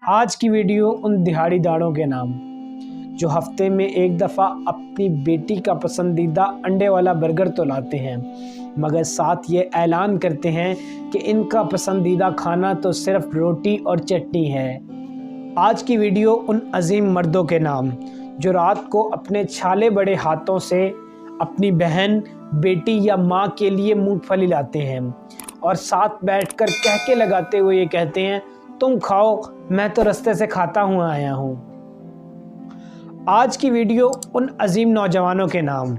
आज की वीडियो उन दिहाड़ीदारों के नाम जो हफ्ते में एक दफ़ा अपनी बेटी का पसंदीदा अंडे वाला बर्गर तो लाते हैं, मगर साथ ये ऐलान करते हैं कि इनका पसंदीदा खाना तो सिर्फ रोटी और चटनी है। आज की वीडियो उन अजीम मर्दों के नाम जो रात को अपने छाले बड़े हाथों से अपनी बहन, बेटी या माँ के लिए मूंगफली लाते हैं और साथ बैठकर कहके लगाते हुए ये कहते हैं, तुम खाओ, मैं तो रास्ते से खाता हुआ आया हूँ। आज की वीडियो उन अजीम नौजवानों के नाम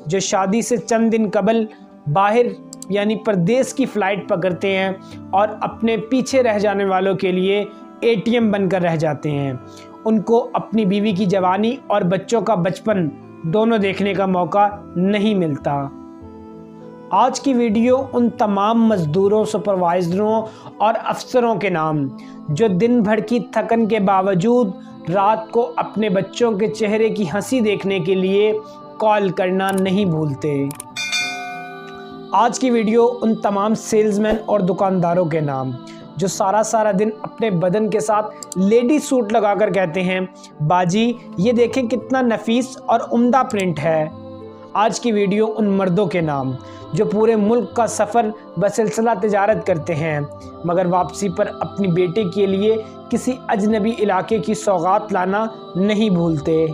जो शादी से चंद दिन कबल बाहर यानी परदेश की फ़्लाइट पकड़ते हैं और अपने पीछे रह जाने वालों के लिए एटीएम बनकर रह जाते हैं। उनको अपनी बीवी की जवानी और बच्चों का बचपन दोनों देखने का मौका नहीं मिलता। आज की वीडियो उन तमाम मज़दूरों, सुपरवाइज़रों और अफसरों के नाम जो दिन भर की थकन के बावजूद रात को अपने बच्चों के चेहरे की हंसी देखने के लिए कॉल करना नहीं भूलते। आज की वीडियो उन तमाम सेल्समैन और दुकानदारों के नाम जो सारा दिन अपने बदन के साथ लेडी सूट लगाकर कहते हैं, बाजी ये देखें कितना नफीस और उम्दा प्रिंट है। आज की वीडियो उन मर्दों के नाम जो पूरे मुल्क का सफ़र बसिलसिला तिजारत करते हैं, मगर वापसी पर अपनी बेटी के लिए किसी अजनबी इलाके की सौगात लाना नहीं भूलते।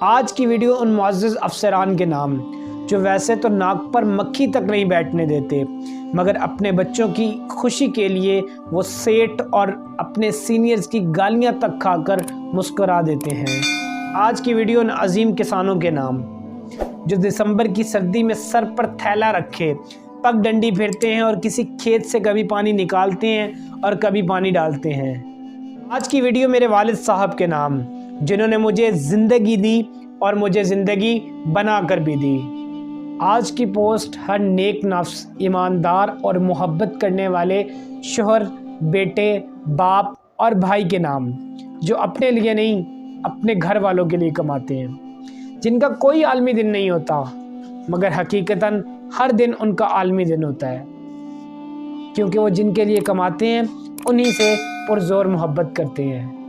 आज की वीडियो उन मुअज़्ज़ज़ अफसरान के नाम जो वैसे तो नाक पर मक्खी तक नहीं बैठने देते, मगर अपने बच्चों की खुशी के लिए वो सेठ और अपने सीनियर्स की गालियां तक खाकर मुस्कुरा देते हैं। आज की वीडियो उन अजीम किसानों के नाम जो दिसंबर की सर्दी में सर पर थैला रखे पगडंडी फिरते हैं और किसी खेत से कभी पानी निकालते हैं और कभी पानी डालते हैं। आज की वीडियो मेरे वालिद साहब के नाम जिन्होंने मुझे ज़िंदगी दी और मुझे ज़िंदगी बना कर भी दी। आज की पोस्ट हर नेक नफ्स, ईमानदार और मोहब्बत करने वाले शोहर, बेटे, बाप और भाई के नाम जो अपने लिए नहीं अपने घर वालों के लिए कमाते हैं, जिनका कोई आलमी दिन नहीं होता मगर हकीकतन हर दिन उनका आलमी दिन होता है, क्योंकि वो जिनके लिए कमाते हैं उन्हीं से पुरज़ोर मोहब्बत करते हैं।